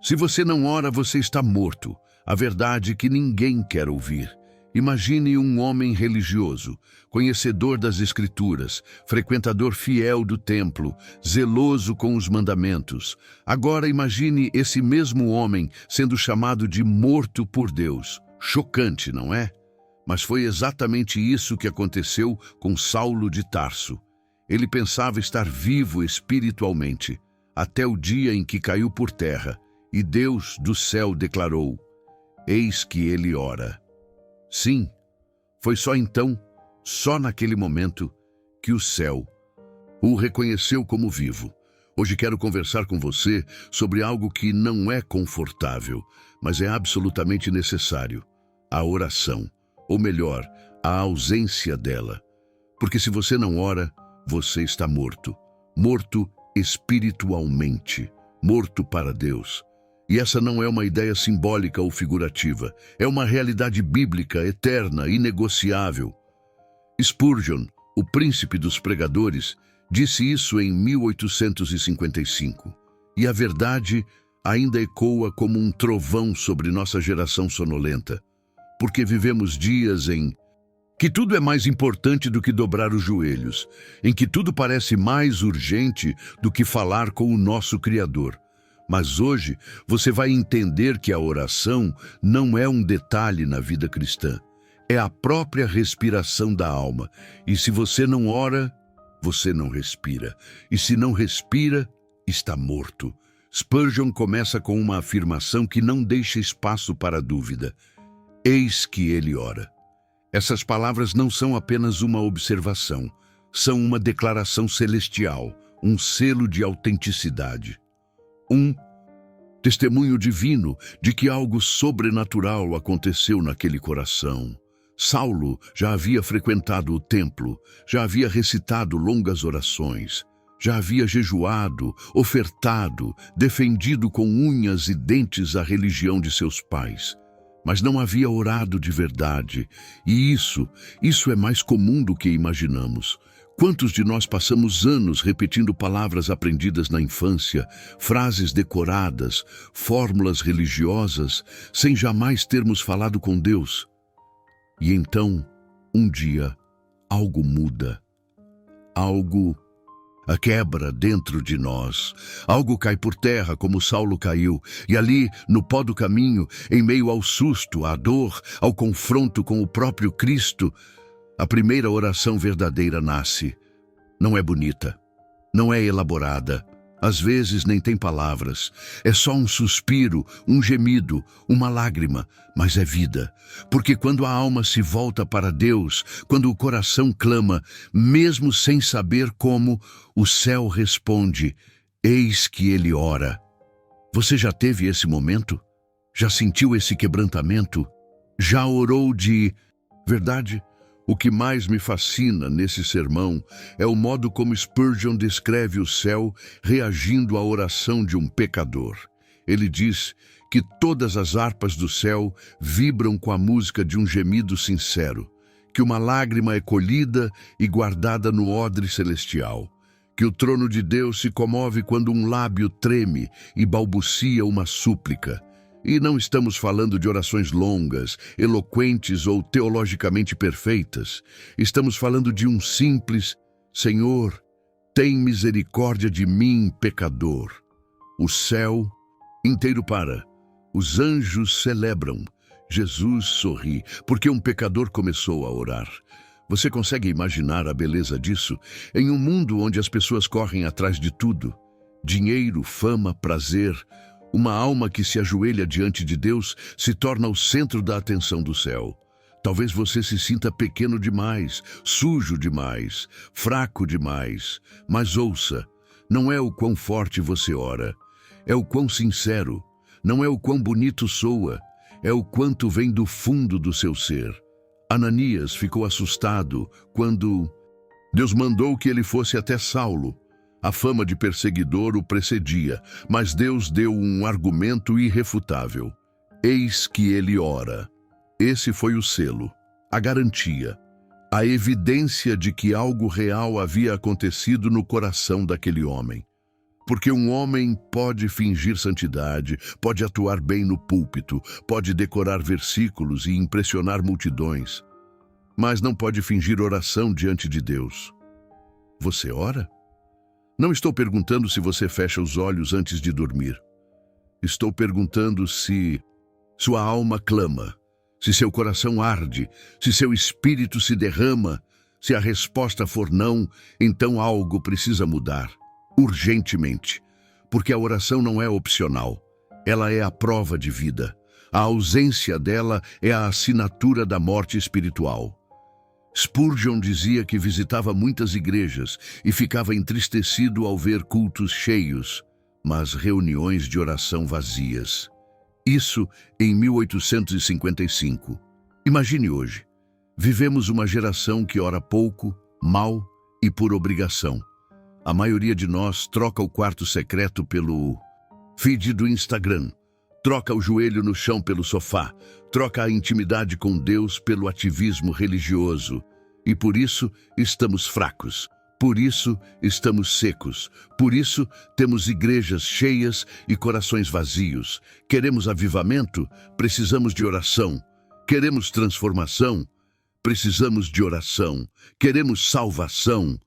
Se você não ora, você está morto. A verdade que ninguém quer ouvir. Imagine um homem religioso, conhecedor das Escrituras, frequentador fiel do templo, zeloso com os mandamentos. Agora imagine esse mesmo homem sendo chamado de morto por Deus. Chocante, não é? Mas foi exatamente isso que aconteceu com Saulo de Tarso. Ele pensava estar vivo espiritualmente, até o dia em que caiu por terra, e Deus do céu declarou: eis que ele ora. Sim, foi só então, só naquele momento, que o céu o reconheceu como vivo. Hoje quero conversar com você sobre algo que não é confortável, mas é absolutamente necessário: a oração, ou melhor, a ausência dela. Porque se você não ora, você está morto. Morto espiritualmente, morto para Deus. E essa não é uma ideia simbólica ou figurativa, é uma realidade bíblica, eterna, inegociável. Spurgeon, o príncipe dos pregadores, disse isso em 1855. E a verdade ainda ecoa como um trovão sobre nossa geração sonolenta, porque vivemos dias em que tudo é mais importante do que dobrar os joelhos, em que tudo parece mais urgente do que falar com o nosso Criador. Mas hoje você vai entender que a oração não é um detalhe na vida cristã. É a própria respiração da alma. E se você não ora, você não respira. E se não respira, está morto. Spurgeon começa com uma afirmação que não deixa espaço para dúvida. Eis que ele ora. Essas palavras não são apenas uma observação. São uma declaração celestial, um selo de autenticidade. Um testemunho divino de que algo sobrenatural aconteceu naquele coração. Saulo já havia frequentado o templo, já havia recitado longas orações, já havia jejuado, ofertado, defendido com unhas e dentes a religião de seus pais. Mas não havia orado de verdade, e isso é mais comum do que imaginamos. Quantos de nós passamos anos repetindo palavras aprendidas na infância, frases decoradas, fórmulas religiosas, sem jamais termos falado com Deus? E então, um dia, algo muda. Algo quebra dentro de nós. Algo cai por terra como Saulo caiu, e ali, no pó do caminho, em meio ao susto, à dor, ao confronto com o próprio Cristo, a primeira oração verdadeira nasce. Não é bonita, não é elaborada, às vezes nem tem palavras. É só um suspiro, um gemido, uma lágrima, mas é vida. Porque quando a alma se volta para Deus, quando o coração clama, mesmo sem saber como, o céu responde: eis que ele ora. Você já teve esse momento? Já sentiu esse quebrantamento? Já orou de verdade? O que mais me fascina nesse sermão é o modo como Spurgeon descreve o céu reagindo à oração de um pecador. Ele diz que todas as harpas do céu vibram com a música de um gemido sincero, que uma lágrima é colhida e guardada no odre celestial, que o trono de Deus se comove quando um lábio treme e balbucia uma súplica. E não estamos falando de orações longas, eloquentes ou teologicamente perfeitas. Estamos falando de um simples: Senhor, tem misericórdia de mim, pecador. O céu inteiro para. Os anjos celebram. Jesus sorri, porque um pecador começou a orar. Você consegue imaginar a beleza disso? Em um mundo onde as pessoas correm atrás de tudo: dinheiro, fama, prazer. Uma alma que se ajoelha diante de Deus se torna o centro da atenção do céu. Talvez você se sinta pequeno demais, sujo demais, fraco demais. Mas ouça, não é o quão forte você ora, é o quão sincero. Não é o quão bonito soa, é o quanto vem do fundo do seu ser. Ananias ficou assustado quando Deus mandou que ele fosse até Saulo. A fama de perseguidor o precedia, mas Deus deu um argumento irrefutável. Eis que ele ora. Esse foi o selo, a garantia, a evidência de que algo real havia acontecido no coração daquele homem. Porque um homem pode fingir santidade, pode atuar bem no púlpito, pode decorar versículos e impressionar multidões, mas não pode fingir oração diante de Deus. Você ora? Não estou perguntando se você fecha os olhos antes de dormir. Estou perguntando se sua alma clama, se seu coração arde, se seu espírito se derrama. Se a resposta for não, então algo precisa mudar, urgentemente, porque a oração não é opcional, ela é a prova de vida. A ausência dela é a assinatura da morte espiritual. Spurgeon dizia que visitava muitas igrejas e ficava entristecido ao ver cultos cheios, mas reuniões de oração vazias. Isso em 1855. Imagine hoje. Vivemos uma geração que ora pouco, mal e por obrigação. A maioria de nós troca o quarto secreto pelo feed do Instagram, troca o joelho no chão pelo sofá, troca a intimidade com Deus pelo ativismo religioso. E por isso estamos fracos, por isso estamos secos, por isso temos igrejas cheias e corações vazios. Queremos avivamento? Precisamos de oração. Queremos transformação? Precisamos de oração. Queremos salvação?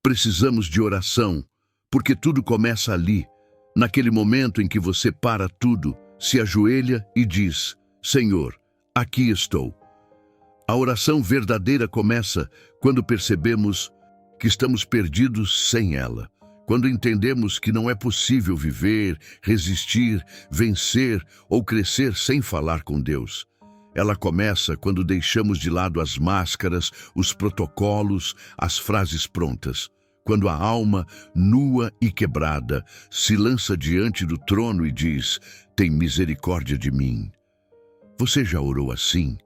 Precisamos de oração. Porque tudo começa ali, naquele momento em que você para tudo, se ajoelha e diz: Senhor, aqui estou. A oração verdadeira começa quando percebemos que estamos perdidos sem ela. Quando entendemos que não é possível viver, resistir, vencer ou crescer sem falar com Deus. Ela começa quando deixamos de lado as máscaras, os protocolos, as frases prontas. Quando a alma, nua e quebrada, se lança diante do trono e diz: tem misericórdia de mim. Você já orou assim?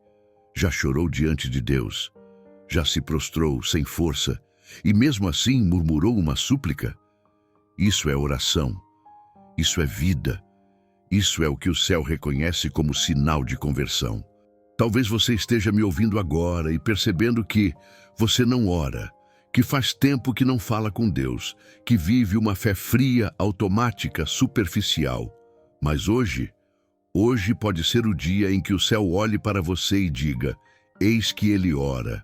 Já chorou diante de Deus? Já se prostrou sem força e mesmo assim murmurou uma súplica? Isso é oração. Isso é vida. Isso é o que o céu reconhece como sinal de conversão. Talvez você esteja me ouvindo agora e percebendo que você não ora, que faz tempo que não fala com Deus, que vive uma fé fria, automática, superficial. Mas hoje pode ser o dia em que o céu olhe para você e diga: eis que ele ora.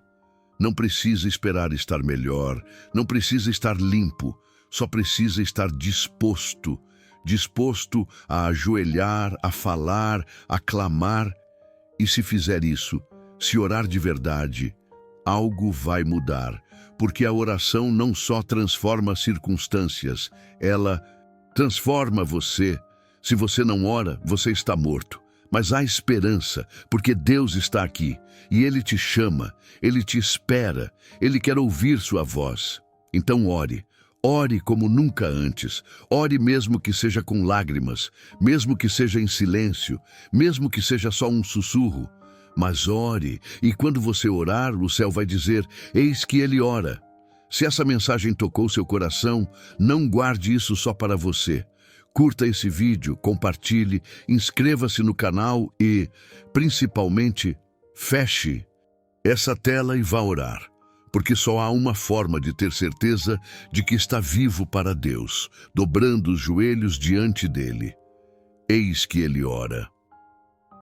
Não precisa esperar estar melhor, não precisa estar limpo, só precisa estar disposto a ajoelhar, a falar, a clamar. E se fizer isso, se orar de verdade, algo vai mudar, porque a oração não só transforma circunstâncias, ela transforma você. Se você não ora, você está morto. Mas há esperança, porque Deus está aqui, e Ele te chama, Ele te espera, Ele quer ouvir sua voz. Então ore. Ore como nunca antes. Ore mesmo que seja com lágrimas, mesmo que seja em silêncio, mesmo que seja só um sussurro. Mas ore, e quando você orar, o céu vai dizer: eis que ele ora. Se essa mensagem tocou seu coração, não guarde isso só para você. Curta esse vídeo, compartilhe, inscreva-se no canal e, principalmente, feche essa tela e vá orar. Porque só há uma forma de ter certeza de que está vivo para Deus, dobrando os joelhos diante dele. Eis que ele ora.